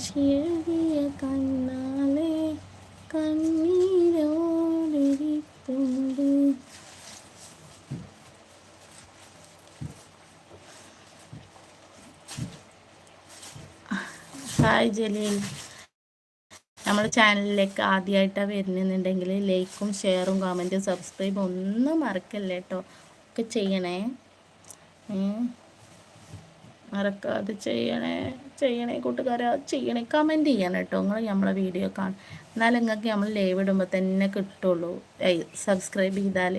ഭാഷയെഴുതിയ കണ്ണാലെ കണ്ണീരോടിരിപ്പുണ്ട്. Hi Jaleel, നമ്മുടെ ചാനലിലേക്ക് ആദ്യമായിട്ടാണ് വരുന്നുണ്ടെങ്കിൽ ലൈക്കും ഷെയറും കമൻറ്റും സബ്സ്ക്രൈബും ഒന്നും മറക്കല്ലേ കേട്ടോ. ഒക്കെ ചെയ്യണേ, മറക്കാതെ ചെയ്യണേ കൂട്ടുകാരെ, ചെയ്യണേ, കമൻറ്റ് ചെയ്യണം കേട്ടോ. നിങ്ങൾ നമ്മളെ വീഡിയോ കാണും, എന്നാലും നിങ്ങൾക്ക് നമ്മൾ ലൈവ് ഇടുമ്പോൾ തന്നെ കിട്ടുള്ളൂ. സബ്സ്ക്രൈബ് ചെയ്താൽ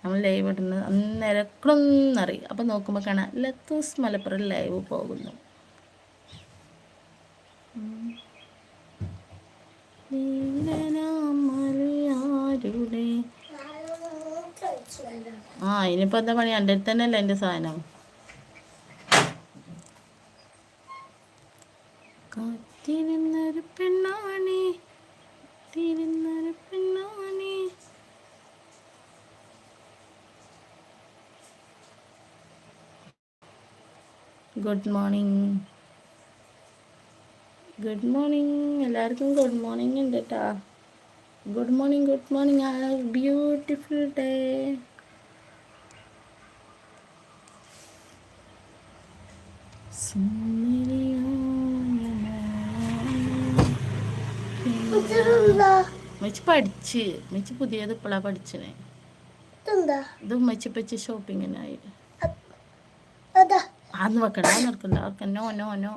നമ്മൾ ലൈവ് ഇടുന്നത് അന്നേരക്കൊന്നറിയും. അപ്പോൾ നോക്കുമ്പോൾ കാണാം ലത്തൂസ് മലപ്പുറം ലൈവ് പോകുന്നു. ഇനിയിപ്പോൾ എന്താ പണി? എൻ്റെ അടുത്ത് തന്നെയല്ലേ എൻ്റെ സാധനം. കാത്തിരുന്നൊരു പെണ്ണാണി, തിരുന്നൊരു പെണ്ണാണി. ഗുഡ് മോർണിംഗ്, ഗുഡ് മോർണിംഗ് എല്ലാവർക്കും. ഗുഡ് മോർണിംഗ് ഉണ്ട് കേട്ടോ. Good morning, good morning. ആ ബ്യൂട്ടിഫുൾ ഡേ. മെച്ച് പഠിച്ച് മെച്ച് പുതിയത് ഇപ്പോഴാണ് പഠിച്ചത്. ഇത് മെച്ചപ്പച്ച് ഷോപ്പിങ്ങിനായി അന്ന് വെക്കണ്ട, നടക്കണ്ട. അവർക്ക് നോ നോ നോ.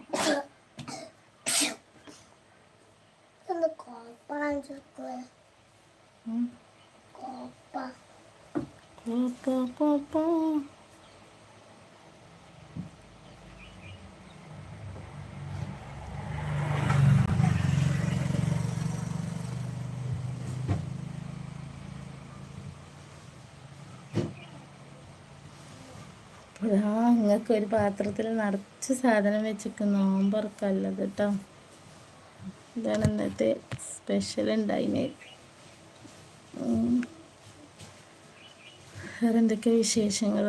നിങ്ങൾക്ക് ഒരു പാത്രത്തിൽ നിറച്ച് സാധനം വെച്ചിട്ട് നോമ്പറക്കല്ലത് കേട്ടോ. ഇതാണ് ഇന്നത്തെ സ്പെഷ്യൽ ഉണ്ടായിന്. വേറെ എന്തൊക്കെയാണ് വിശേഷങ്ങൾ?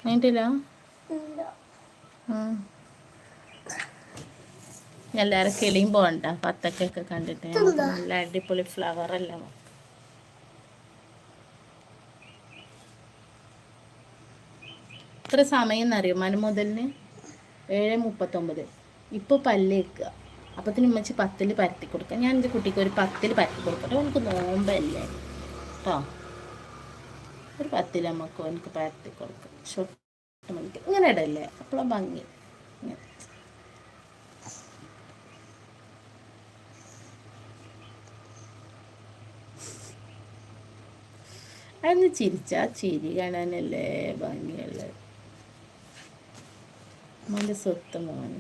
കഴിഞ്ഞിട്ടില്ല. എല്ലാവരും കിളിയും പോകണ്ട. പത്തക്കൊക്കെ കണ്ടിട്ട് നല്ല അടിപൊളി ഫ്ലവർ അല്ല. ഇത്ര സമയം എന്നറിയോ? മനുമുതലിന് 7:39. ഇപ്പോൾ പല്ലേക്കുക. അപ്പത്തിന് ഉമ്മച്ചി 10 പരത്തി കൊടുക്കുക. ഞാൻ എൻ്റെ കുട്ടിക്ക് ഒരു 10 പരത്തി കൊടുക്കട്ടെ. എനിക്ക് നോമ്പല്ലേ കേട്ടോ. ഒരു 10 നമുക്ക് എനിക്ക് പരത്തി കൊടുക്കാം. ഷോർട്ട് മണിക്ക് ഇങ്ങനെ ഇടല്ലേ, അപ്പോഴും ഭംഗി. അതൊന്ന് ചിരിച്ചാ ചിരി കാണാനല്ലേ ഭംഗിയുള്ളത്. മോൻ്റെ സ്വത്ത് മോന്.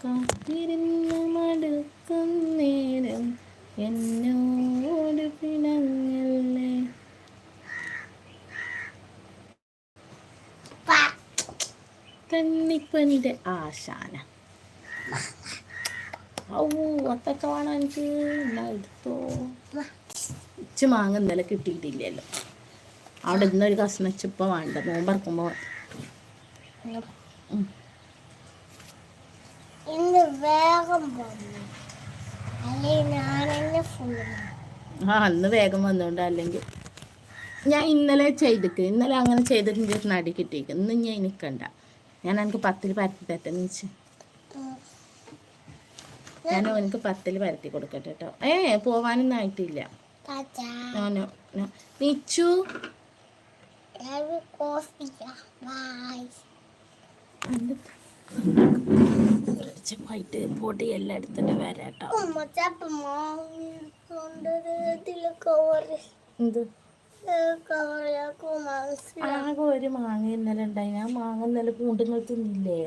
കാത്തിരുന്ന് മടുക്കുന്നേരം എന്നോട് പിണങ്ങല്ലേ. കണ്ണിപ്പനിയുടെ ആശാന. അത്തൊക്കെ വേണം എനിക്ക്. എടുത്തോ. ഉച്ച മാങ്ങ ഇന്നലെ കിട്ടിയിട്ടില്ലല്ലോ. അവിടെ ഇന്നൊരു കഷ്ണച്ചിപ്പം വേണ്ട. നോമ്പറക്കുമ്പോൾ അന്ന് വേഗം വന്നോണ്ട്. അല്ലെങ്കിൽ ഞാൻ ഇന്നലെ ചെയ്തിക്ക്. ഇന്നലെ അങ്ങനെ ചെയ്തിട്ട് നടി കിട്ടിയേക്ക്. ഇന്ന് ഞാൻ നിൽക്കണ്ട. ഞാൻ എനിക്ക് 10 പരത്തി തരട്ടെന്ന് വെച്ച്. ഞാൻ എനിക്ക് 10 പരത്തി കൊടുക്കട്ടെ കേട്ടോ. പോവാനൊന്നും ആയിട്ടില്ല. നിച്ചു ായിട്ട് പൊടി എല്ലാം എടുത്തിട്ട് വരാട്ടോ. എന്ത് ആകെ ഒരു മാങ്ങ ഇന്നലെ ഉണ്ടായി. ഞാൻ മാങ്ങ ഇന്നലെ കൂണ്ടുങ്ങൾ തിന്നില്ലേ.